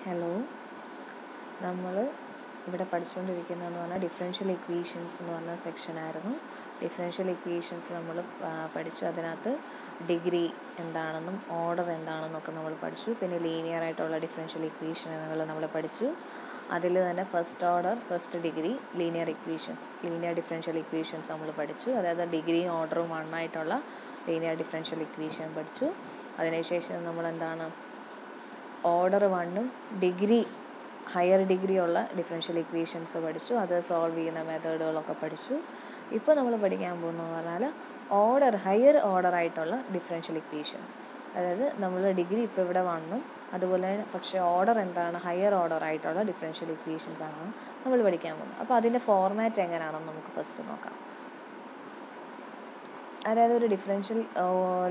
Hello, നമ്മൾ ഇവിടെ പഠിച്ചുകൊണ്ടിരിക്കുന്നതെന്ന് പറഞ്ഞാൽ ഡിഫറൻഷ്യൽ ഇക്വേഷൻസ് എന്ന് പറഞ്ഞ സെക്ഷനായിരുന്നു. ഡിഫറൻഷ്യൽ ഇക്വേഷൻസ് നമ്മൾ പഠിച്ചു. അതിനകത്ത് ഡിഗ്രി എന്താണെന്നും ഓർഡർ എന്താണെന്നൊക്കെ നമ്മൾ പഠിച്ചു. പിന്നെ ലീനിയർ ആയിട്ടുള്ള ഡിഫറൻഷ്യൽ ഇക്വേഷനുകൾ നമ്മൾ പഠിച്ചു. അതിൽ തന്നെ first order, first degree linear equations, linear differential equations നമ്മൾ പഠിച്ചു. അതായത് ഡിഗ്രിയും ഓർഡറും 1 ആയിട്ടുള്ള ലീനിയർ ഡിഫറൻഷ്യൽ ഇക്വേഷൻ പഠിച്ചു. അതിനുശേഷം നമ്മൾ എന്താണ് ഓർഡർ 1ഉം ഡിഗ്രി ഹയർ ഡിഗ്രി ഉള്ള ഡിഫറൻഷ്യൽ ഇക്വേഷൻസ് പഠിച്ചു. അത് സോൾവ് ചെയ്യുന്ന മെത്തേഡുകളൊക്കെ പഠിച്ചു. ഇപ്പോൾ നമ്മൾ പഠിക്കാൻ പോകുന്നതെന്ന് പറഞ്ഞാൽ ഹയർ ഓർഡർ ആയിട്ടുള്ള ഡിഫറൻഷ്യൽ ഇക്വേഷൻ. അതായത് നമ്മൾ ഡിഗ്രി ഇപ്പോൾ ഇവിടെ 1ഉം അതുപോലെ പക്ഷേ ഓർഡർ എന്താണ് ഹയർ ഓർഡർ ആയിട്ടുള്ള ഡിഫറൻഷ്യൽ ഇക്വേഷൻസ് ആണ് നമ്മൾ പഠിക്കാൻ പോകുന്നത്. അപ്പോൾ അതിൻ്റെ ഫോർമാറ്റ് എങ്ങനെയാണെന്ന് നമുക്ക് ഫസ്റ്റ് നോക്കാം. അതായത് ഒരു ഡിഫറൻഷ്യൽ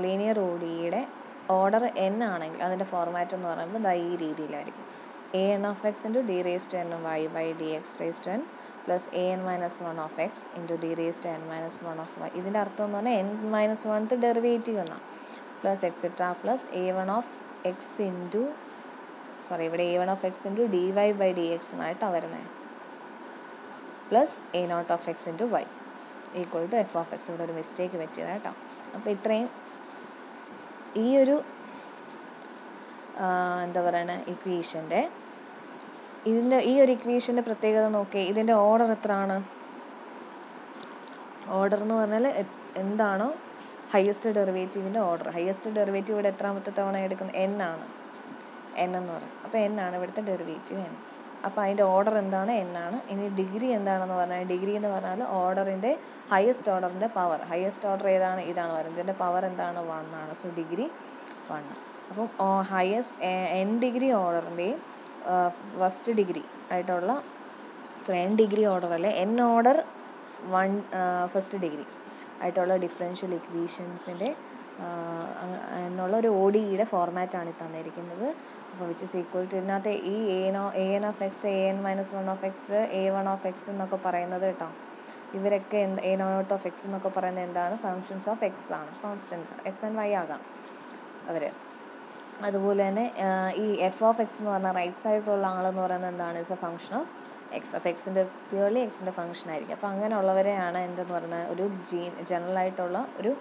ലീനിയർ ODEയുടെ ഓർഡർ n ആണെങ്കിൽ അതിൻ്റെ ഫോർമാറ്റ് എന്ന് പറയുമ്പോൾ ഈ രീതിയിലായിരിക്കും. an of x into d raised to n y by dx raised to n plus an minus 1 of x into d raised to n minus 1 of y. ഇതിൻ്റെ അർത്ഥം എന്ന് പറഞ്ഞാൽ n minus 1th ഡെറിവേറ്റീവ് എന്നാണ്. Plus etcetera plus a1 of x into ഇവിടെ a1 of x into dy by dx എന്നായിട്ടാണ് വരുന്നത്. Plus a0 of x into y equal to f of x. ഇവിടെ ഒരു മിസ്റ്റേക്ക് പറ്റിയതാണ് കേട്ടോ. അപ്പോൾ ഇത്രയും ഈ ഒരു ഇക്വേഷൻ്റെ ഈ ഒരു ഇക്വേഷൻ്റെ പ്രത്യേകത നോക്കി. ഇതിൻ്റെ ഓർഡർ എത്രയാണ്? ഓർഡർ എന്ന് പറഞ്ഞാൽ എന്താണോ ഹയസ്റ്റ് ഡെറിവേറ്റീവിൻ്റെ ഓർഡർ. ഹയസ്റ്റ് ഡെറിവേറ്റീവ് ഇവിടെ എത്രാമത്തെ തവണ എടുക്കുന്നത്? n ആണ്. n എന്ന് പറയും. അപ്പോൾ n ആണ് ഇവിടുത്തെ ഡെറിവേറ്റീവ് n. അപ്പോൾ അതിൻ്റെ ഓർഡർ എന്താണ്? n ആണ്. ഇനി ഡിഗ്രി എന്താണെന്ന് പറഞ്ഞാൽ ഡിഗ്രി എന്ന് പറഞ്ഞാൽ ഓർഡറിൻ്റെ ഹയസ്റ്റ് ഓർഡറിൻ്റെ പവർ. ഹയസ്റ്റ് ഓർഡർ ഏതാണ്? ഇതാണ് പറയുന്നത്. ഇതിൻ്റെ പവർ എന്താണ്? 1 ആണ്. So degree 1. അപ്പം ഹയസ്റ്റ് n ഡിഗ്രി ഓർഡറിൻ്റെയും ഫസ്റ്റ് ഡിഗ്രി ആയിട്ടുള്ള n ഡിഗ്രി ഓർഡർ അല്ലേ n ഓർഡർ 1 ഫസ്റ്റ് ഡിഗ്രി ആയിട്ടുള്ള ഡിഫറൻഷ്യൽ ഇക്വേഷൻസിൻ്റെ എന്നുള്ള ഒരു ODEയുടെ ഫോർമാറ്റാണ് ഈ തന്നിരിക്കുന്നത്. അപ്പോൾ വിച്ച് ഇസ് ഈക്വൽ ടു ഇതിനകത്ത് ഈ an of x, an minus 1 of x, a1 of x എന്നൊക്കെ പറയുന്നത് കേട്ടോ. ഇവരൊക്കെ a0 of x എന്നൊക്കെ പറയുന്നത് എന്താണ്? ഫങ്ഷൻസ് ഓഫ് x ആണ്. കോൺസ്റ്റൻസ് x ആൻഡ് y ആകാം അവർ. അതുപോലെ തന്നെ ഈ എഫ് ഓഫ് എക്സ് എന്ന് പറഞ്ഞാൽ റൈറ്റ് സൈഡിലുള്ള ആളെന്ന് പറയുന്നത് എന്താണ്? Is A function of X. അപ്പോൾ എക്സിൻ്റെ പ്യൂർലി എക്സിൻ്റെ ഫംഗ്ഷൻ ആയിരിക്കും. അപ്പോൾ അങ്ങനെയുള്ളവരെയാണ് എന്തെന്ന് പറഞ്ഞാൽ ഒരു ജനറലായിട്ടുള്ള ഒരു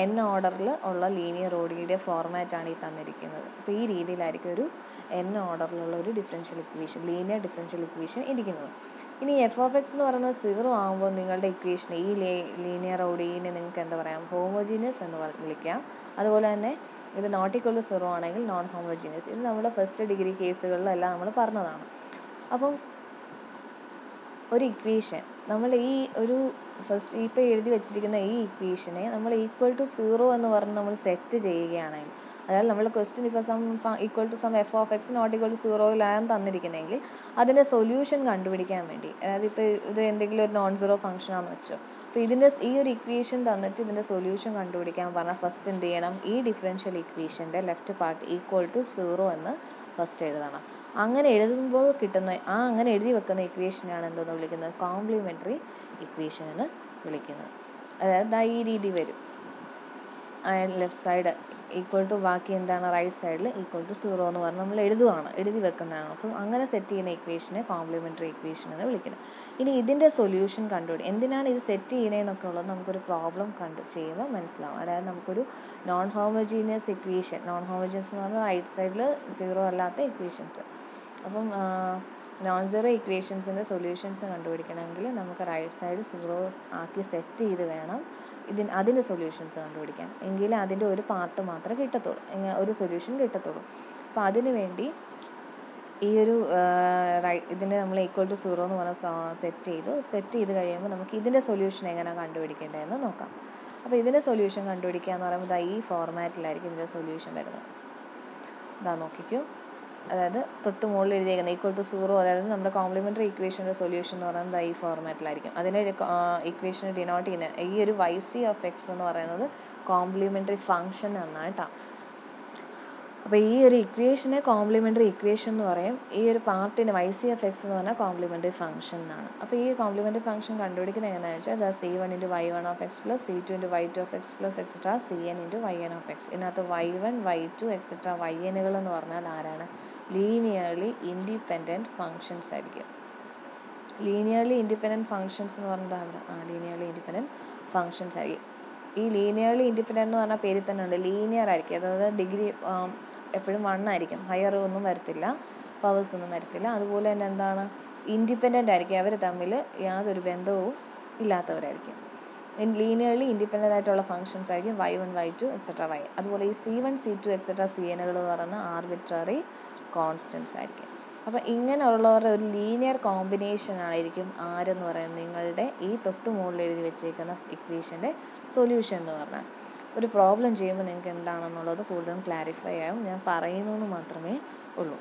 n ഓർഡറിൽ ഉള്ള ലീനിയർ ODEയുടെ ഫോർമാറ്റാണ് ഈ തന്നിരിക്കുന്നത്. അപ്പോൾ ഈ രീതിയിലായിരിക്കും ഒരു n ഓർഡറിലുള്ള ഒരു differential equation, linear differential equation ഇരിക്കുന്നത്. ഇനി എഫ് ഓഫ് എക്സ് എന്ന് പറയുന്നത് 0 ആകുമ്പോൾ നിങ്ങളുടെ ഇക്വേഷൻ ഈ ലീനിയർ ODEനെ നിങ്ങൾക്ക് എന്താ പറയാം? ഹോമോജീനിയസ് എന്ന് വിളിക്കാം. അതുപോലെ തന്നെ ഇത് നോട്ട് ഈക്വൽ ടു 0 ആണെങ്കിൽ നോൺ ഹോമോജീനിയസ്. ഇത് നമ്മുടെ ഫസ്റ്റ് ഡിഗ്രി കേസുകളിലെല്ലാം നമ്മൾ പറഞ്ഞതാണ്. അപ്പം ഒരു ഇക്വേഷൻ നമ്മൾ ഈ ഒരു ഫസ്റ്റ് ഇപ്പോൾ എഴുതി വെച്ചിരിക്കുന്ന ഈ ഇക്വേഷനെ നമ്മൾ ഈക്വൽ ടു 0 എന്ന് പറഞ്ഞ് നമ്മൾ സെറ്റ് ചെയ്യുകയാണെങ്കിൽ, അതായത് നമ്മൾ ക്വസ്റ്റ്യൻ ഇപ്പോൾ equal to f of x not equal to 0 തന്നിരിക്കുന്നതെങ്കിൽ അതിൻ്റെ സൊല്യൂഷൻ കണ്ടുപിടിക്കാൻ വേണ്ടി, അതായത് ഇപ്പോൾ ഇത് എന്തെങ്കിലും ഒരു നോൺ സീറോ ഫംഗ്ഷനാണെന്ന് വെച്ചോ. അപ്പോൾ ഈ ഒരു ഇക്വേഷൻ തന്നിട്ട് ഇതിൻ്റെ സൊല്യൂഷൻ കണ്ടുപിടിക്കാൻ പറഞ്ഞാൽ ഫസ്റ്റ് എന്ത് ചെയ്യണം? ഈ ഡിഫറൻഷ്യൽ ഇക്വേഷൻ്റെ ലെഫ്റ്റ് പാർട്ട് ഈക്വൽ ടു 0 എന്ന് ഫസ്റ്റ് എഴുതണം. അങ്ങനെ എഴുതുമ്പോൾ കിട്ടുന്ന അങ്ങനെ എഴുതി വെക്കുന്ന ഇക്വേഷനാണ് എന്തെന്ന് വിളിക്കുന്നത്? കോംപ്ലിമെൻ്ററി ഇക്വേഷൻ എന്ന് വിളിക്കുന്നത്. അതായത് ഈ രീതി വരും. ലെഫ്റ്റ് സൈഡ് ഈക്വൽ ടു ബാക്കി എന്താണ്? റൈറ്റ് സൈഡിൽ ഈക്വൽ ടു 0 എന്ന് പറഞ്ഞ് നമ്മൾ എഴുതി വെക്കുന്നതാണ്. അപ്പം അങ്ങനെ സെറ്റ് ചെയ്യുന്ന ഇക്വേഷനെ കോംപ്ലിമെൻ്ററി ഇക്വേഷൻ എന്ന് വിളിക്കുന്നത്. ഇനി ഇതിൻ്റെ സൊല്യൂഷൻ എന്തിനാണ് ഇത് സെറ്റ് ചെയ്യുന്നതെന്നൊക്കെ ഉള്ളത് നമുക്കൊരു പ്രോബ്ലം ചെയ്യുമ്പോൾ മനസ്സിലാവും. അതായത് നമുക്കൊരു non homogeneous equation, non homogeneous എന്ന് പറഞ്ഞാൽ റൈറ്റ് സൈഡിൽ 0 അല്ലാത്ത ഇക്വേഷൻസ്. അപ്പം നോൺ സീറോ ഇക്വേഷൻസിൻ്റെ സൊല്യൂഷൻസ് കണ്ടുപിടിക്കണമെങ്കിൽ നമുക്ക് റൈറ്റ് സൈഡ് 0 ആക്കി സെറ്റ് ചെയ്ത് വേണം അതിൻ്റെ സൊല്യൂഷൻസ് കണ്ടുപിടിക്കാൻ. എങ്കിലേ അതിൻ്റെ ഒരു പാർട്ട് മാത്രമേ കിട്ടത്തുള്ളൂ, ഒരു സൊല്യൂഷൻ കിട്ടത്തുള്ളൂ. അപ്പോൾ അതിനു വേണ്ടി ഈ ഒരു ഇതിനെ നമ്മൾ ഈക്വൽ ടു 0 എന്ന് പറഞ്ഞാൽ സെറ്റ് ചെയ്ത് കഴിയുമ്പോൾ നമുക്ക് ഇതിൻ്റെ സൊല്യൂഷൻ എങ്ങനെയാണ് കണ്ടുപിടിക്കേണ്ടതെന്ന് നോക്കാം. അപ്പോൾ ഇതിൻ്റെ സൊല്യൂഷൻ കണ്ടുപിടിക്കുക എന്ന് പറയുമ്പോൾ ഈ ഫോർമാറ്റിലായിരിക്കും ഇതിൻ്റെ സൊല്യൂഷൻ വരുന്നത്. ഇതാ നോക്കിക്കോ. അതായത് തൊട്ട് മുകളിൽ എഴുതിയേക്കുന്നത് ഈക്വൽ ടു 0, അതായത് നമ്മുടെ കോംപ്ലിമെൻ്ററി ഇക്വേഷൻ്റെ സൊല്യൂഷൻ എന്ന് പറയുന്നത് ഈ ഫോർമാറ്റിലായിരിക്കും. അതിനെ ഇക്വേഷനെ ഡിനോട്ട് ചെയ്യുന്ന ഈ ഒരു YC ഓഫ് എക്സ് എന്ന് പറയുന്നത് കോംപ്ലിമെൻ്ററി ഫംഗ്ഷൻ എന്നാണ് കേട്ടോ. അപ്പോൾ ഈ ഒരു ഇക്വേഷനെ കോംപ്ലിമെൻ്ററി ഇക്വേഷൻ എന്ന് പറയും. ഈ ഒരു പാർട്ടിന് YCF(x) എന്ന് പറഞ്ഞാൽ കോംപ്ലിമെൻ്ററി ഫംഗ്ഷൻ എന്നാണ്. അപ്പോൾ ഈ കോംപ്ലിമെൻ്ററി ഫംഗ്ഷൻ കണ്ടുപിടിക്കുന്നത് എങ്ങനെയാണെന്ന് വെച്ചാൽ C1 × y1 plus C2 × y2 plus et cetera Cn × yn. ഇതിനകത്ത് y1 y2 എക്സെട്രാynകൾ എന്ന് പറഞ്ഞാൽ ആരാണ്? ലീനിയർലി ഇൻഡിപെൻഡൻറ്റ് ഫങ്ഷൻസ് ആയിരിക്കും. ലീനിയർലി ഇൻഡിപെൻഡൻറ്റ് ഫങ്ഷൻസ് എന്ന് പറഞ്ഞാൽ ലീനിയർലി ഇൻഡിപെൻഡൻറ്റ് ഫങ്ഷൻസ് ആയിരിക്കും. ഈ ലീനിയർലി ഇൻഡിപെൻഡൻറ്റ് എന്ന് പറഞ്ഞാൽ പേരിൽ തന്നെ ഉണ്ട്, ലീനിയർ ആയിരിക്കും. അതായത് ഡിഗ്രി എപ്പോഴും 1 ആയിരിക്കും, ഹയർ ഒന്നും വരത്തില്ല, പവേഴ്സ് ഒന്നും വരത്തില്ല. അതുപോലെ തന്നെ എന്താണ്, ഇൻഡിപെൻഡൻ്റ് ആയിരിക്കും. അവർ തമ്മിൽ യാതൊരു ബന്ധവും ഇല്ലാത്തവരായിരിക്കും. ലീനിയർലി ഇൻഡിപെൻഡൻ്റ് ആയിട്ടുള്ള ഫങ്ഷൻസ് ആയിരിക്കും y1 y2 എക്സെട്രാ y. അതുപോലെ ഈ C1 C2 എക്സെട്രാ Cnകൾ എന്ന് പറയുന്ന ആർബിട്രറി കോൺസ്റ്റൻസ് ആയിരിക്കും. അപ്പോൾ ഇങ്ങനെയുള്ളവരുടെ ഒരു ലീനിയർ കോമ്പിനേഷൻ ആയിരിക്കും ആരെന്ന് പറയുന്നത് നിങ്ങളുടെ ഈ തൊട്ട് മുകളിൽ എഴുതി വെച്ചേക്കുന്ന ഇക്വേഷൻ്റെ സൊല്യൂഷൻ എന്ന് പറഞ്ഞാൽ. ഒരു പ്രോബ്ലം ചെയ്യുമ്പോൾ നിങ്ങൾക്ക് എന്താണെന്നുള്ളത് കൂടുതലും ക്ലാരിഫൈ ആവും. ഞാൻ പറയുന്നതെന്ന് മാത്രമേ ഉള്ളൂ.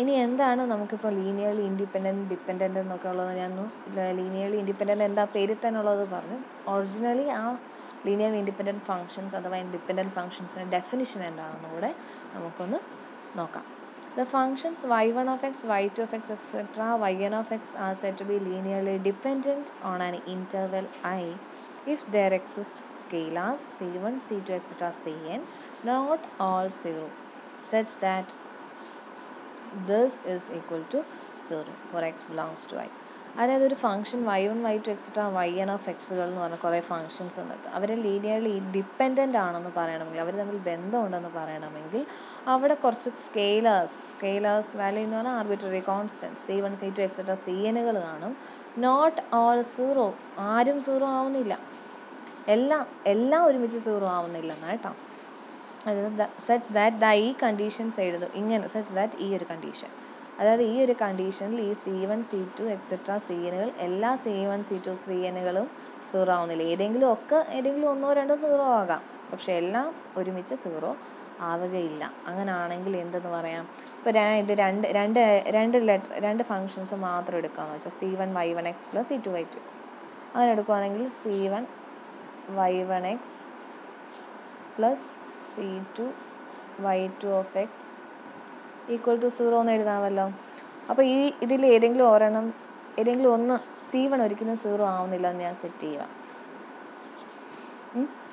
ഇനി എന്താണ് നമുക്കിപ്പോൾ ലീനിയർലി ഇൻഡിപെൻഡൻറ്റ് ഡിപ്പെൻഡൻ്റ് എന്നൊക്കെ ഉള്ളത് ഞാൻ ലീനിയർലി ഇൻഡിപെൻഡൻറ്റ് എന്താ പേരിൽ തന്നെ ഉള്ളത് പറഞ്ഞു. ഒറിജിനലി ആ ലീനിയർ ഇൻഡിപെൻഡൻറ്റ് ഫങ്ഷൻസ് അഥവാ ഇൻഡിപെൻഡൻറ്റ് ഫങ്ഷൻസിൻ്റെ ഡെഫിനിഷൻ എന്താണെന്ന് കൂടെ നമുക്കൊന്ന് നോക്കാം. The functions y1 of x, y2 of x, etc., yn of x are said to be linearly dependent on an interval I if there exist scalars c1, c2, etc., cn, not all 0, such that this is equal to 0 for x belongs to I. അതായത് ഒരു function y1 y2 etcetera yn of xകൾ എന്ന് പറഞ്ഞ കുറേ functions ഉണ്ട്. അവർ linearly dependent ആണെന്ന് പറയണമെങ്കിൽ, അവർ തമ്മിൽ ബന്ധമുണ്ടെന്ന് പറയണമെങ്കിൽ അവിടെ കുറച്ച് സ്കെയിലേഴ്സ് വാല്യൂ എന്ന് പറഞ്ഞാൽ arbitrary constant C1 C2 et cetera Cnകൾ കാണും. നോട്ട് ഓൾ 0, ആരും 0 ആവുന്നില്ല, എല്ലാം ഒരുമിച്ച് 0 ആവുന്നില്ല എന്നാ കേട്ടോ. അതായത് സച്ച് ദാറ്റ് ഈ കണ്ടീഷൻസ് എഴുതും ഇങ്ങനെ, സച്ച് ദാറ്റ് ഈ ഒരു കണ്ടീഷൻ, അതായത് ഈ ഒരു കണ്ടീഷനിൽ ഈ C1 C2 എക്സെട്രാ Cnകൾ എല്ലാ C1 C2 Cnകളും 0 ആവുന്നില്ല. ഏതെങ്കിലും ഒന്നോ രണ്ടോ 0 ആകാം, പക്ഷെ എല്ലാം ഒരുമിച്ച് 0 ആവുകയില്ല. അങ്ങനെയാണെങ്കിൽ എന്തെന്ന് പറയാം? ഇപ്പോൾ ഇത് രണ്ട് ഫങ്ഷൻസ് മാത്രം എടുക്കാമെന്ന് വെച്ചാൽ C1 y1x plus C2 y2x. അങ്ങനെ എടുക്കുകയാണെങ്കിൽ C1 y1x plus C2 y2 of x equal to 0 എന്ന് എഴുതാമല്ലോ. അപ്പോൾ ഇതിൽ ഏതെങ്കിലും ഒന്ന് C1 ഒരിക്കലും 0 ആവുന്നില്ല എന്ന് ഞാൻ സെറ്റ് ചെയ്യുക.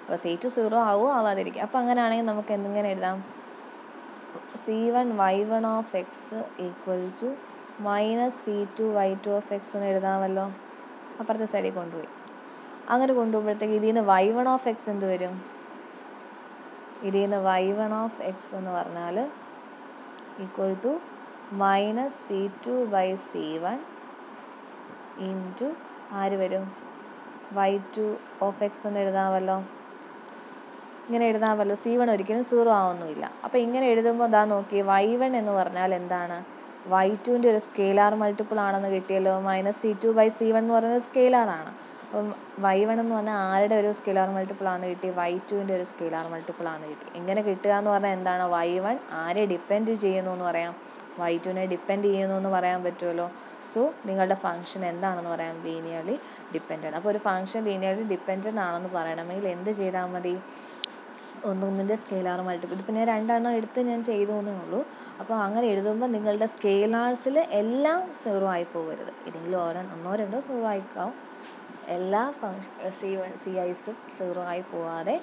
അപ്പോൾ C2 0 ആവാതിരിക്കും. അപ്പോൾ അങ്ങനെയാണെങ്കിൽ നമുക്ക് എന്തിങ്ങനെ എഴുതാം? C1 y1 of x equal to minus C2 y2 of x എന്ന് എഴുതാമല്ലോ. അപ്പുറത്തെ സൈഡിൽ കൊണ്ടുപോയി അങ്ങനെ കൊണ്ടുപോകുമ്പോഴത്തേക്ക് ഇതിൽ നിന്ന് y1 of x എന്ത് വരും? ഇതിൽ നിന്ന് y1 of x എന്ന് പറഞ്ഞാൽ equal to minus C2 by C1 into ആര് വരും? y2 of x എന്ന് എഴുതാമല്ലോ. ഇങ്ങനെ എഴുതാമല്ലോ. C1 ഒരിക്കലും 0 ആവുന്നില്ല. അപ്പോൾ ഇങ്ങനെ എഴുതുമ്പോൾ ഇതാ നോക്കി, y1 എന്ന് പറഞ്ഞാൽ എന്താണ്? y2ൻ്റെ ഒരു സ്കെയിലാർ മൾട്ടിപ്പിൾ ആണെന്ന് കിട്ടിയല്ലോ. മൈനസ് C2 ബൈ C1 എന്ന് പറയുന്നത് സ്കെയിലാറാണ്. അപ്പം y1 എന്ന് പറഞ്ഞാൽ ആരുടെ ഒരു സ്കെയിലാർ മൾട്ടിപ്പിൾ ആണ് കിട്ടി? y2ൻ്റെ ഒരു സ്കെയിലാർ മൾട്ടിപ്പിൾ ആണ് കിട്ടി. ഇങ്ങനെ കിട്ടുക എന്ന് പറഞ്ഞാൽ എന്താണ്? y1 ആരെ ഡിപ്പെൻഡ് ചെയ്യുന്നു എന്ന് പറയാം? y2നെ ഡിപ്പെൻഡ് ചെയ്യുന്നു എന്ന് പറയാൻ പറ്റുമല്ലോ. സോ നിങ്ങളുടെ ഫംഗ്ഷൻ എന്താണെന്ന് പറയാം? Linearly dependent. അപ്പോൾ ഒരു ഫംഗ്ഷൻ ലീനിയർലി ഡിപ്പെൻഡൻ്റ് ആണെന്ന് പറയണമെങ്കിൽ എന്ത് ചെയ്താൽ മതി? ഒന്നിൻ്റെ സ്കെയിലാർ മൾട്ടിപ്പിൾ. ഇതിപ്പോൾ ഞാൻ 2 എണ്ണം എടുത്ത് ഞാൻ ചെയ്തു എന്നേ ഉള്ളൂ. അപ്പോൾ അങ്ങനെ എഴുതുമ്പോൾ നിങ്ങളുടെ സ്കെയിലാർസിൽ എല്ലാം 0 ആയി പോകരുത്. ഏതെങ്കിലും ഒന്നോ രണ്ടോ 0 ആയിക്കാവും. എല്ലാ C1 CIസും 0 ആയി പോവാതെ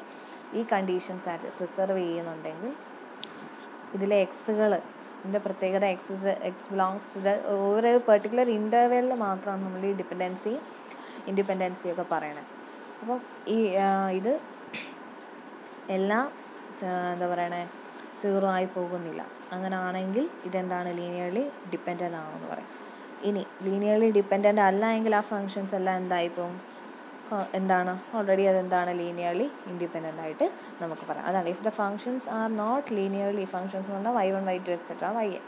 ഈ കണ്ടീഷൻസ് പ്രിസർവ് ചെയ്യുന്നുണ്ടെങ്കിൽ ഇതിലെ ഇതിൻ്റെ പ്രത്യേകത എക്സ് ബിലോങ്സ് ടു ഒരു പെർട്ടിക്കുലർ ഇൻ്റർവെല്ലിൽ മാത്രമാണ് നമ്മൾ ഈ ഇൻഡിപെൻഡൻസി ഒക്കെ പറയണത്. അപ്പം ഇത് എല്ലാം എന്താ പറയണേ 0 ആയി പോകുന്നില്ല. അങ്ങനെ ആണെങ്കിൽ ഇതെന്താണ്? ലീനിയർലി ഡിപ്പെൻഡൻ്റ് ആണെന്ന് പറയും. ഇനി ലീനിയർലി ഡിപ്പെൻഡൻ്റ് അല്ല എങ്കിൽ ആ ഫങ്ഷൻസ് എല്ലാം എന്തായിപ്പോവും? എന്താണ്? ഓൾറെഡി അതെന്താണ്? ലീനിയർലി ഇൻഡിപെൻഡൻ്റ് ആയിട്ട് നമുക്ക് പറയാം. അതാണ് if the functions are not linearly, functions എന്ന് പറഞ്ഞാൽ y1 y2 etcetera yn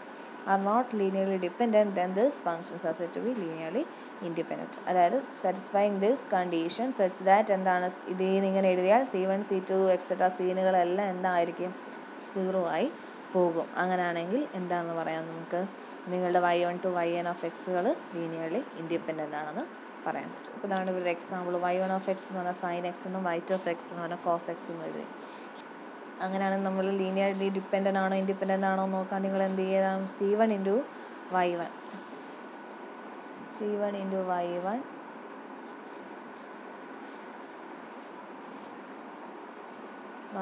are not linearly dependent, then this functions are said to be linearly independent. അതായത് satisfying this condition such that എന്താണ്? ഇതിൽ ഇങ്ങനെ എഴുതിയാൽ C1 C2 എക്സെട്രാ Cnകളെല്ലാം എന്തായിരിക്കും? 0 ആയി പോകും. അങ്ങനെയാണെങ്കിൽ എന്താണെന്ന് പറയാം? നമുക്ക് നിങ്ങളുടെ y1 to yn of xകൾ ലീനിയർലി ഇൻഡിപെൻഡൻ്റ് ആണെന്ന് പറയാൻ പറ്റും. അപ്പോൾ ഇതാണ് ഇവരുടെ എക്സാമ്പിൾ. y1 of x എന്ന് പറഞ്ഞാൽ sin x എന്നും y2 of x എന്ന് പറഞ്ഞാൽ cos x എന്നും എഴുതി. അങ്ങനെയാണെങ്കിൽ നമ്മൾ ലീനിയർലി ഡിപ്പെൻഡൻ്റ് ആണോ ഇൻഡിപെൻഡൻ്റ് ആണോ നോക്കാൻ നിങ്ങൾ എന്ത് ചെയ്യാം, C1 into y1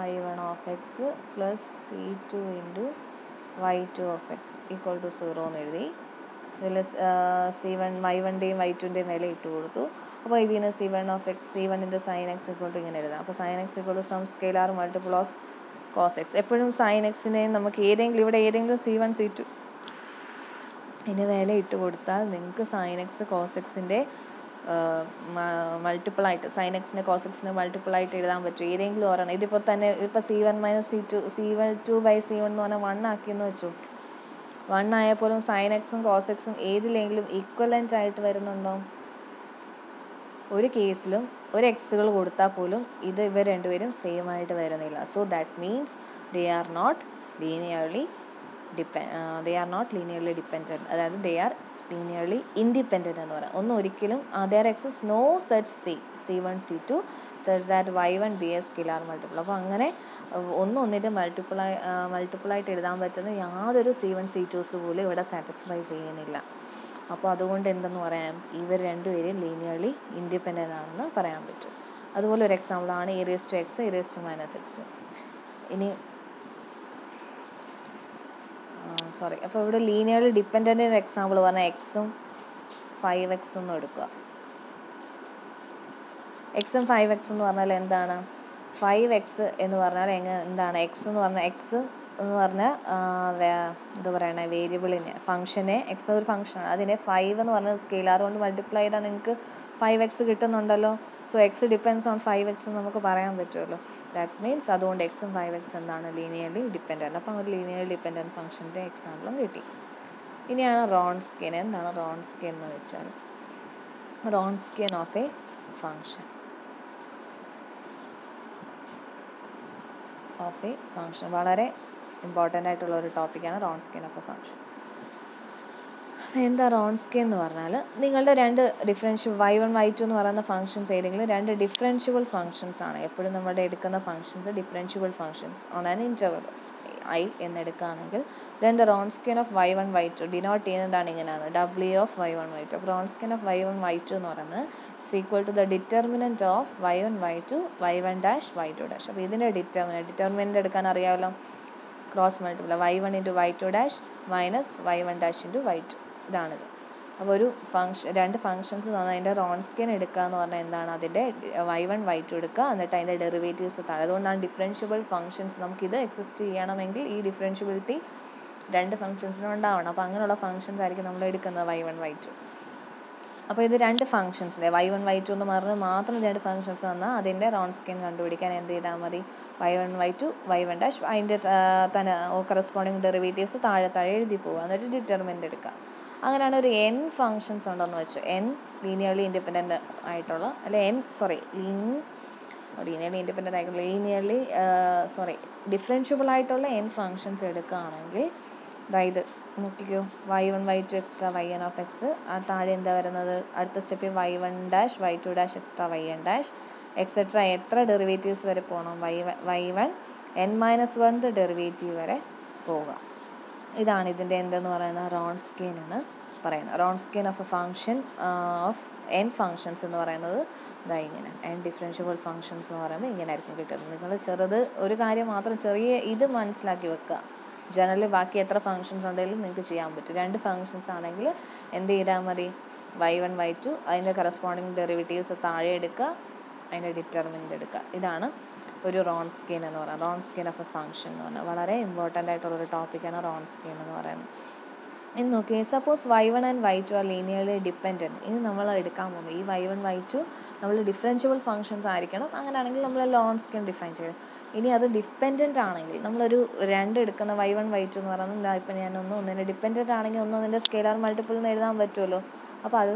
y1 of x plus C2 into y2 of x equal to 0 എന്ന് എഴുതി. ഇതിൽ C1 y1ൻ്റെയും y2ൻ്റെയും വില ഇട്ട് കൊടുത്തു. അപ്പോൾ ഇതിന് C1 of x C1 into sine x equal to ഇങ്ങനെ എഴുതാം. അപ്പോൾ sine x equal to some scalar multiple of cos x. എപ്പോഴും സൈൻ എക്സിനെ നമുക്ക് ഇവിടെ ഏതെങ്കിലും C1 C2 ഇതിന് വില ഇട്ട് കൊടുത്താൽ നിങ്ങൾക്ക് സൈൻ എക്സ് കോസ് എക്സിൻ്റെ മൾട്ടിപ്പിളായിട്ട് സൈൻ എക്സിനെ കോസ് എക്സിനെ മൾട്ടിപ്പിളായിട്ട് എഴുതാൻ പറ്റും. ഏതെങ്കിലും ഒരെണ്ണം ഇതിപ്പോൾ തന്നെ ഇപ്പോൾ C1 minus C2 by C1 എന്ന് പറഞ്ഞാൽ 1 ആക്കിയെന്ന് വെച്ചു. 1 ആയാൽ പോലും സൈൻ എക്സും കോസ് എക്സും ഏതിലെങ്കിലും ഈക്വലൻ്റ് ആയിട്ട് വരുന്നുണ്ടോ? ഒരു കേസിലും ഒരു എക്സുകൾ കൊടുത്താൽ പോലും ഇവർ രണ്ടുപേരും സെയിം ആയിട്ട് വരുന്നില്ല. So that means they are not linearly dependent, അതായത് ദേ ആർ ലീനിയർലി ഇൻഡിപെൻഡൻറ്റ് എന്ന് പറയാം. ഒരിക്കലും there exists no such C1 C2 such that y1 be a scalar multiple. അപ്പോൾ അങ്ങനെ ഒന്നിൻ്റെ മൾട്ടിപ്പിളായിട്ട് എഴുതാൻ പറ്റുന്ന യാതൊരു C1 C2s പോലും ഇവിടെ സാറ്റിസ്ഫൈ ചെയ്യുന്നില്ല. അപ്പോൾ അതുകൊണ്ട് എന്തെന്ന് പറയാം, ഇവർ രണ്ടുപേരും ലീനിയർലി ഇൻഡിപെൻഡൻ്റ് ആണെന്ന് പറയാൻ പറ്റും. അതുപോലെ ഒരു എക്സാമ്പിളാണ് e raised to x e raised to minus x. ഇനി അപ്പോൾ ഇവിടെ ലീനിയർലി ഡിപ്പെൻഡൻറ്റിൻ്റെ എക്സാമ്പിൾ പറഞ്ഞാൽ എക്സും 5x എന്ന് എടുക്കുക. എക്സും 5x എന്ന് പറഞ്ഞാൽ എന്താണ്? 5x എന്ന് പറഞ്ഞാൽ എന്താണ്? എക്സ് എന്ന് പറഞ്ഞാൽ എന്താ പറയണേ, വേരിയബിളിനെ ഫംഗ്ഷനെ എക്സ് ഒരു ഫംഗ്ഷനാണ്, അതിനെ 5 എന്ന് പറഞ്ഞ സ്കെയിലാർ കൊണ്ട് മൾട്ടിപ്ലൈ ചെയ്താൽ നിങ്ങൾക്ക് 5x കിട്ടുന്നുണ്ടല്ലോ. So x depends on 5x എന്ന് നമുക്ക് പറയാൻ പറ്റുമല്ലോ. ദാറ്റ് മീൻസ് അതുകൊണ്ട് എക്സും 5x എന്താണ്? Linearly dependent. അപ്പോൾ ഒരു ലീനിയർലി ഡിപ്പെൻഡൻറ്റ് ഫംഗ്ഷൻ്റെ എക്സാമ്പിളും കിട്ടി. ഇനിയാണ് റോൺസ്കിയൻ. എന്താണ് റോൺസ്കിയൻ എന്ന് വെച്ചാൽ? റോൺസ്കിയൻ ഓഫ് എ ഫംഗ്ഷൻ വളരെ ഇമ്പോർട്ടൻ്റ് ആയിട്ടുള്ള ഒരു ടോപ്പിക്കാണ് റോൺസ്കിയൻ ഓഫ് എ ഫംഗ്ഷൻ. എന്താ റോൺസ്കിയൻ എന്ന് പറഞ്ഞാൽ, നിങ്ങളുടെ രണ്ട് y1 y2 എന്ന് പറയുന്ന ഫംഗ്ഷൻസ് ഏതെങ്കിലും രണ്ട് ഡിഫറൻഷ്യബിൾ ഫംഗ്ഷൻസ് ആണ്. എപ്പോഴും നമ്മുടെ എടുക്കുന്ന functions differentiable functions on an interval I എന്നെടുക്കുകയാണെങ്കിൽ then the Wronskian of y1 y2 denote ചെയ്യുന്നതാണ് ഇങ്ങനെയാണ്, W ഓഫ് y1 y2. അപ്പോൾ റോൺസ്കിയൻ ഓഫ് y1 y2 എന്ന് പറയുന്നത് equal to the determinant of y1 y2 y1 dash y2 dash. അപ്പോൾ ഇതിൻ്റെ determinant എടുക്കാൻ അറിയാമല്ലോ, cross multiple y1 into y2 dash minus y1 dash into y2. ഇതാണിത്. അപ്പോൾ ഒരു രണ്ട് ഫംഗ്ഷൻസ് തന്നാൽ അതിൻ്റെ റോൺസ്കിയൻ എടുക്കുക എന്ന് പറഞ്ഞാൽ എന്താണ്? അതിൻ്റെ y1 y2 എടുക്കുക, എന്നിട്ട് അതിൻ്റെ ഡെറിവേറ്റീവ്സ് താഴെ. അതുകൊണ്ടാണ് ഡിഫറൻഷ്യബിൾ ഫംഗ്ഷൻസ് നമുക്കിത് എക്സിസ്റ്റ് ചെയ്യണമെങ്കിൽ ഈ ഡിഫറൻഷ്യബിലിറ്റി രണ്ട് ഫംഗ്ഷൻസിനും ഉണ്ടാവണം. അപ്പോൾ അങ്ങനെയുള്ള ഫംഗ്ഷൻസ് ആയിരിക്കും നമ്മൾ എടുക്കുന്നത് y1 y2. അപ്പോൾ ഇത് രണ്ട് ഫംഗ്ഷൻസിൻ്റെ y1 y2 എന്ന് പറഞ്ഞ് മാത്രം രണ്ട് ഫംഗ്ഷൻസ് തന്നാൽ അതിൻ്റെ റോൺസ്കിയൻ കണ്ടുപിടിക്കാൻ എന്ത് ചെയ്താൽ മതി? y1 y2 y1 ഡാഷ് അതിൻ്റെ തന്നെ കറസ്പോണ്ടിങ് ഡെറിവേറ്റീവ്സ് താഴെ എഴുതി പോകുക, എന്നിട്ട് ഡിറ്റർമിനൻ്റ് എടുക്കുക. അങ്ങനെയാണ് ഒരു n ഫംഗ്ഷൻസ് ഉണ്ടെന്ന് വെച്ചു, n ലീനിയർലി ഇൻഡിപെൻഡൻ്റ് ആയിട്ടുള്ള ഡിഫറൻഷ്യബിൾ ആയിട്ടുള്ള n ഫംഗ്ഷൻസ് എടുക്കുകയാണെങ്കിൽ, അതായത് നോക്കിക്കോ, y1 y2 extra yn of X, ആ താഴെ എന്താ വരുന്നത്? അടുത്ത സ്റ്റെപ്പിൽ y1 dash y2 dash extra yn dash etcetera എത്ര ഡെറിവേറ്റീവ്സ് വരെ പോകണം? y1 n-1 ഡെറിവേറ്റീവ് വരെ പോവുക. ഇതാണ് ഇതിൻ്റെ എന്തെന്ന് പറയുന്നത്? റോൺസ്കിയൻ എന്ന് പറയുന്നത്. Wronskian of A function of n functions എന്ന് പറയുന്നത് ഇതാ ഇങ്ങനെ. n ഡിഫറൻഷ്യബിൾ ഫംഗ്ഷൻസ് എന്ന് പറയുമ്പോൾ ഇങ്ങനെ ആയിരിക്കും കിട്ടുന്നത്. നിങ്ങൾ ഒരു കാര്യം മാത്രം ചെറിയ ഇത് മനസ്സിലാക്കി വെക്കുക. ജനറലി ബാക്കി എത്ര ഫംഗ്ഷൻസ് ഉണ്ടെങ്കിലും നിങ്ങൾക്ക് ചെയ്യാൻ പറ്റും. രണ്ട് ഫംഗ്ഷൻസ് ആണെങ്കിൽ എന്ത് ചെയ്താൽ മതി? y1 y2 അതിൻ്റെ കറസ്പോണ്ടിങ് ഡെറിവേറ്റീവ്സ് താഴെ എടുക്കുക, അതിൻ്റെ ഡിറ്റർമിനൻ്റ് എടുക്കുക. ഇതാണ് ഒരു റോൺസ്കിയൻ എന്ന് പറയുന്നത്. റോൺസ്കിയൻ ഓഫ് എ ഫംഗ്ഷൻ എന്ന് പറഞ്ഞാൽ വളരെ ഇമ്പോർട്ടൻ്റ് ആയിട്ടുള്ളൊരു ടോപ്പിക്കാണ് റോൺസ്കിയൻ എന്ന് പറയുന്നത്. ഇനി നോക്കി, suppose y1 and y2 R linearly dependent. ഇനി നമ്മൾ എടുക്കാൻ പോകുമ്പോൾ ഈ y1 y2 നമ്മൾ ഡിഫറൻഷ്യബിൾ ഫംഗ്ഷൻസ് ആയിരിക്കണം. അങ്ങനെയാണെങ്കിൽ നമ്മൾ റോൺസ്കിയൻ ഡിഫൈൻ ചെയ്യണം. ഇനി അത് ഡിപ്പെൻഡൻ്റ് ആണെങ്കിൽ നമ്മളൊരു രണ്ട് എടുക്കുന്ന y1 y2 എന്ന് പറയുന്നത്, ഇപ്പം ഒന്നിനെ ഡിപ്പെൻഡൻ്റ് ആണെങ്കിൽ ഒന്നിൻ്റെ സ്കെയിലാർ മൾട്ടിപ്പിൾ എന്ന് എഴുതാൻ പറ്റുമല്ലോ. അപ്പോൾ അത്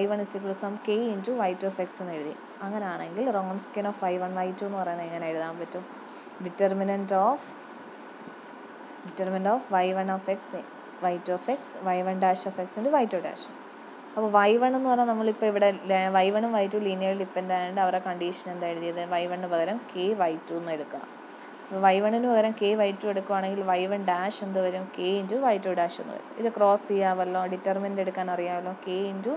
y1 is equal to some k into y2 of x എന്ന് എഴുതി. അങ്ങനെയാണെങ്കിൽ റോൺസ്കിയൻ ഓഫ് y1 y2 എന്ന് പറയുന്നത് എങ്ങനെ എഴുതാൻ പറ്റും? Determinant of y1 of x y2 of x y1 dash of x into y2 dash of x. അപ്പോൾ y1 എന്ന് പറഞ്ഞാൽ നമ്മളിപ്പോൾ ഇവിടെ y1 ഉം y2 ലീനിയർ ഡിപ്പെൻഡൻ്റ് ആയതുകൊണ്ട് അവരുടെ കണ്ടീഷൻ എന്താ എഴുതിയത്? y1 പകരം k y2 എന്ന് എടുക്കുക. y1 പകരം k y2 എടുക്കുകയാണെങ്കിൽ y1 ഡാഷ് എന്ത് വരും, k ഇൻറ്റു y2 ഡാഷ് എന്ന് വരും. ഇത് ക്രോസ് ചെയ്യാമല്ലോ, ഡിറ്റർമിനൻ്റ് എടുക്കാൻ അറിയാമല്ലോ. k ഇൻറ്റു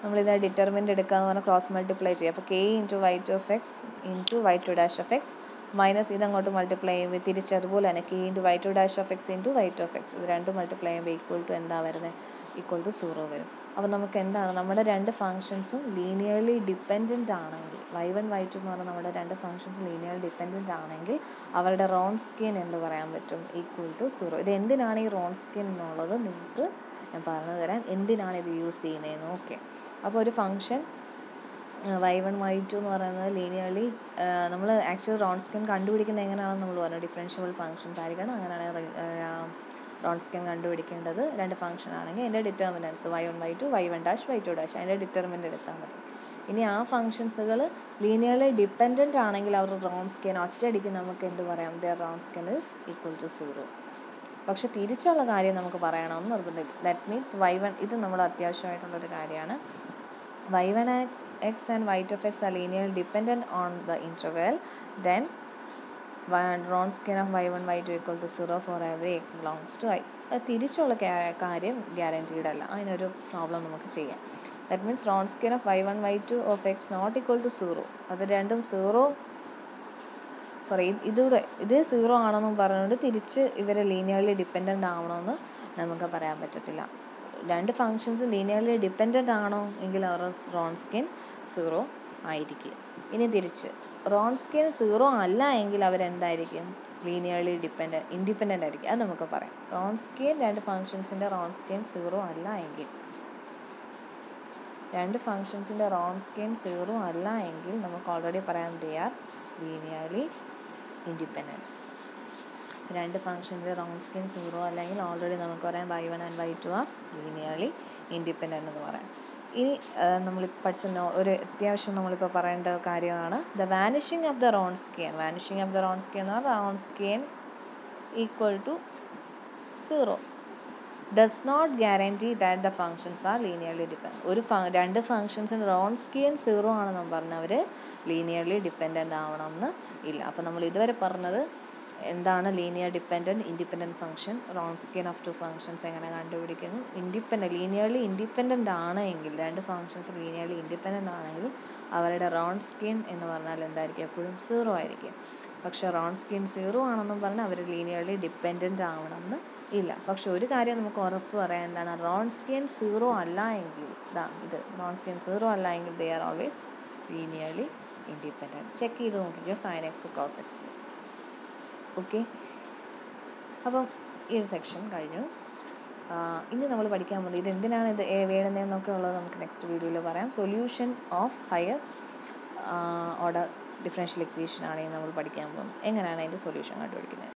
നമ്മളിത് ഡിറ്റർമിനൻ്റ് എടുക്കാമെന്ന് പറഞ്ഞാൽ ക്രോസ് മൾട്ടിപ്ലൈ ചെയ്യുക. അപ്പോൾ k into y2 of X into y2 dash of X minus ഇതങ്ങോട്ട് മൾട്ടിപ്ലൈ ചെയ്യുമ്പോൾ തിരിച്ച് അതുപോലെ തന്നെ k into y2 dash of X into y2 of X ഇത് രണ്ടും മൾട്ടിപ്ലൈ ചെയ്യുമ്പോൾ ഈക്വൽ ടു എന്താ വരുന്നത്, ഈക്വൽ ടു 0 വരും. അപ്പോൾ നമുക്ക് എന്താണ്, നമ്മുടെ രണ്ട് ഫംഗ്ഷൻസും ലീനിയർലി ഡിപ്പെൻഡൻ്റ് ആണെങ്കിൽ, y1 y2 എന്ന് പറഞ്ഞാൽ നമ്മുടെ രണ്ട് ഫംഗ്ഷൻസ് ലീനിയർലി ഡിപ്പെൻഡൻ്റ് ആണെങ്കിൽ അവരുടെ റോൺസ്കിയൻ എന്ത് പറയാൻ പറ്റും, ഈക്വൽ ടു 0. ഇത് എന്തിനാണ് ഈ റോൺസ്കിയൻ എന്നുള്ളത് നിങ്ങൾക്ക് ഞാൻ പറഞ്ഞു തരാം, എന്തിനാണ് ഇത് യൂസ് ചെയ്യുന്നതെന്ന്. ഓക്കെ, അപ്പോൾ ഒരു ഫംഗ്ഷൻ y1 y2 എന്ന് പറയുന്നത് ലീനിയർലി നമ്മൾ ആക്ച്വലി റോൺസ്കിയൻ കണ്ടുപിടിക്കുന്നത് എങ്ങനെയാണെന്ന് നമ്മൾ പറഞ്ഞു, ഡിഫറൻഷ്യബിൾ ഫംഗ്ഷൻസ് ആയിരിക്കണം. അങ്ങനെയാണ് റോൺസ്കിയൻ കണ്ടുപിടിക്കേണ്ടത്. രണ്ട് ഫംഗ്ഷൻ ആണെങ്കിൽ അതിൻ്റെ determinants y1 y2 y1 dash y2 dash അതിൻ്റെ ഡിറ്റർമിനൻ്റ് എടുത്താൽ മതി. ഇനി ആ ഫംഗ്ഷൻസുകൾ ലീനിയർലി ഡിപ്പെൻഡൻ്റ് ആണെങ്കിൽ അവരുടെ റോൺസ്കിയൻ ഒറ്റയടിക്ക് നമുക്ക് എന്ത് പറയാം, their Wronskian is equal to 0. പക്ഷെ തിരിച്ചുള്ള കാര്യം നമുക്ക് പറയണമെന്ന് നിർബന്ധമില്ല. ദാറ്റ് മീൻസ് y1, ഇത് നമ്മൾ അത്യാവശ്യമായിട്ടുള്ളൊരു കാര്യമാണ്, y1 x and y2 of x are linearly dependent on the interval, then Wronskian of y1 y2 equal to 0 for every x belongs to I. തിരിച്ചുള്ള കാര്യം ഗ്യാരൻറ്റീഡ് അല്ല, അതിനൊരു പ്രോബ്ലം നമുക്ക് ചെയ്യാം. That means Wronskian of y1 y2 of x not equal to 0, അത് രണ്ടും 0, ഇത് 0 ആണെന്നും പറഞ്ഞുകൊണ്ട് തിരിച്ച് ഇവരെ ലീനിയർലി ഡിപ്പെൻഡൻ്റ് ആവണമെന്ന് നമുക്ക് പറയാൻ പറ്റത്തില്ല. രണ്ട് ഫംഗ്ഷൻസ് ലീനിയർലി ഡിപ്പെൻഡൻ്റ് ആണോ എങ്കിൽ അവരുടെ റോൺസ്കിയൻ 0 ആയിരിക്കും. ഇനി തിരിച്ച് റോൺസ്കിയൻ 0 അല്ല എങ്കിൽ അവരെന്തായിരിക്കും, ലീനിയർലി ഇൻഡിപെൻഡൻ്റ് ആയിരിക്കും. അത് നമുക്ക് പറയാം. റോൺസ്കിയൻ രണ്ട് ഫംഗ്ഷൻസിൻ്റെ റോൺസ്കിയൻ 0 അല്ല എങ്കിൽ, രണ്ട് ഫംഗ്ഷൻസിൻ്റെ റോൺസ്കിയൻ 0 അല്ല എങ്കിൽ നമുക്ക് ഓൾറെഡി പറയാൻ ദേ ആർ ലീനിയർലി ഇൻഡിപെൻഡൻറ്റ്. രണ്ട് ഫംഗ്ഷൻ്റെ റോൺസ്കിയൻ 0 അല്ലെങ്കിൽ ഓൾറെഡി നമുക്ക് പറയാം y1 and y2 R linearly independent എന്ന് പറയാം. ഇനി നമ്മളിപ്പോൾ പഠിച്ച ഒരു അത്യാവശ്യം നമ്മളിപ്പോൾ പറയേണ്ട കാര്യമാണ് the vanishing of the Wronskian. Vanishing of the Wronskian എന്ന് പറഞ്ഞാൽ Wronskian equal to 0 does not guarantee that the functions are linearly dependent. രണ്ട് ഫങ്ഷൻസിന് റോൺസ്കിയൻ 0 ആണെന്ന് പറഞ്ഞവർ ലീനിയർലി ഡിപ്പെൻഡൻ്റ് ആവണമെന്ന് ഇല്ല. അപ്പോൾ നമ്മൾ ഇതുവരെ പറഞ്ഞത് എന്താണ് linear dependent, independent function, Wronskian of two functions എങ്ങനെ കണ്ടുപിടിക്കുന്നു. ലീനിയർലി ഇൻഡിപെൻഡൻ്റ് ആണ് എങ്കിൽ, രണ്ട് ഫംഗ്ഷൻസ് ലീനിയർലി ഇൻഡിപെൻഡൻ്റ് ആണെങ്കിൽ അവരുടെ റോൺസ്കിയൻ എന്ന് പറഞ്ഞാൽ എന്തായിരിക്കും, എപ്പോഴും 0 ആയിരിക്കും. പക്ഷേ റോൺസ്കിയൻ 0 ആണെന്നും പറഞ്ഞാൽ അവർ ലീനിയർലി ഡിപ്പെൻഡൻ്റ് ആവണമെന്ന് ഇല്ല. പക്ഷെ ഒരു കാര്യം നമുക്ക് ഉറപ്പ് പറയാം, എന്താണ്, റോൺസ്കിയൻ 0 അല്ല എങ്കിൽ, റോൺസ്കിയൻ 0 അല്ല എങ്കിൽ they are always linearly independent. Check ചെയ്ത് നോക്കിക്കോ sine x cos x. Okay, അപ്പം ഈ ഒരു സെക്ഷൻ കഴിഞ്ഞു. ഇനി നമ്മൾ പഠിക്കാൻ പോകുന്നത് ഇത് എന്തിനാണ് ഇത് വേണമെന്നൊക്കെ ഉള്ളത് നമുക്ക് നെക്സ്റ്റ് വീഡിയോയിൽ പറയാം. Solution of higher order differential equation ആണ് നമ്മൾ പഠിക്കാൻ പോകുന്നത്. എങ്ങനെയാണ് അതിൻ്റെ സൊല്യൂഷൻ കണ്ടുപിടിക്കുന്നത്.